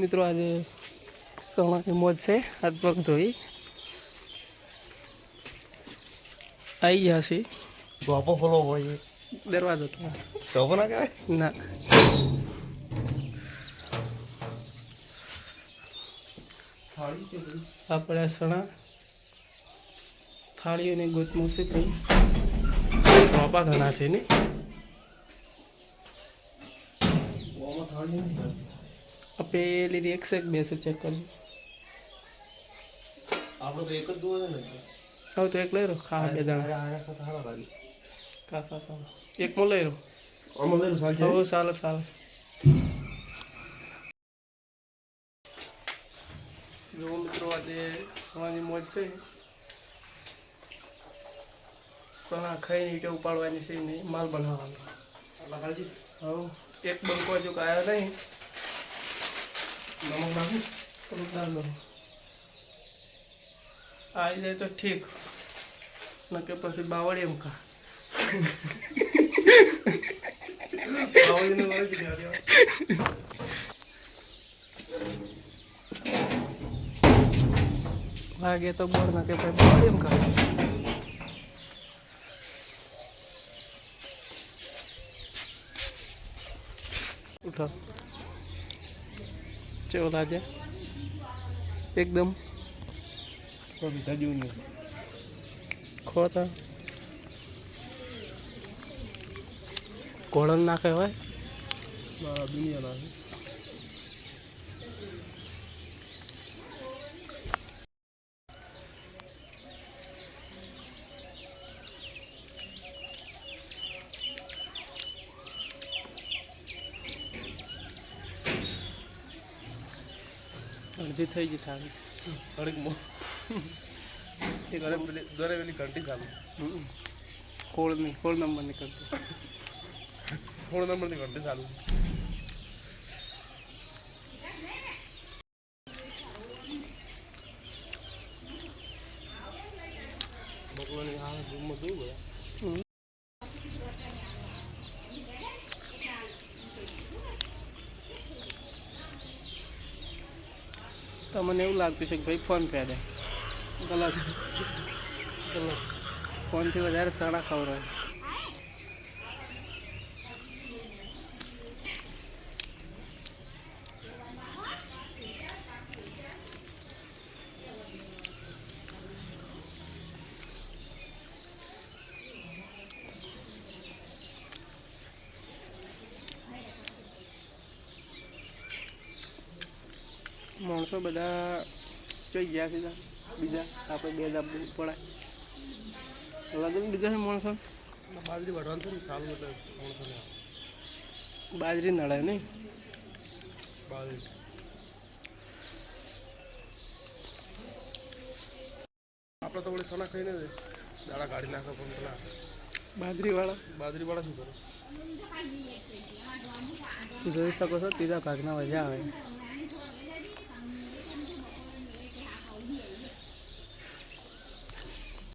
મિત્રો આજે સવારની મોજ છે, હાથ પગ ધોઈ આવી ગયા છે. ચોપો ખોલો હોય દરવાજો ક્યાં ચોપો ના કહેવાય ના આપણે સણા થાળીઓની ગોતમાં છે ભાઈ ચોપા ઘણા છે ને પેલી એક છે બે છે ચેક કરજો. આપણે તો એક જ દુવા છે ને હવે તો એક લઈ રહ્યો ખા બે જણા ખાસા સારા એક માં લઈ રહ્યો આમાં લઈ સાલ છે હવે ચાલે ચાલે. જો મિત્રો આજે સવાની મોજ છે, સણા ખાઈને ઈટે ઉપાડવાની છે નહીં માલ બનાવવાનો. હવે એક બંકો હજુ આવ્યો નહીં, નમક નાખું થોડુંક દાળ આવી જાય તો ઠીક, નકે પછી બાવળી એમ ખા વાગે તો બોર નાખે ભાઈ બાવળી એમ ખા. ઉઠો ચેવો લાગે એકદમ ખોતા કોળન નાખે હોય દુનિયા નાખે. અડધી થઈ ગઈ થાળી થોડીક દોરે પેલી ઘંટી ચાલુ કોળ નંબર નીકળતો ફોન નંબરની ઘંટી ચાલુ. ભગવાનની આ રૂમમાં જોયું ગયા તો મને એવું લાગતું છે કે ભાઈ ફોન પે દે ગલત ફોનથી વધારે સણા ખવડાવે. માણસો બધા જોઈ ગયા સીધા બીજા આપણે બે દાબ પડાય લગન બીજા છે માણસો બાજરી વઢવાનું છે ને ચાલુ એટલે માણસોને બાજરી નડે નહીં બાજરી આપણે તો વળી સણા ખાઈને દાડા કાઢી નાખે પણ પેલા બાજરીવાળા શું કરે જોઈ શકો છો ત્રીજા ભાગના મજા આવે.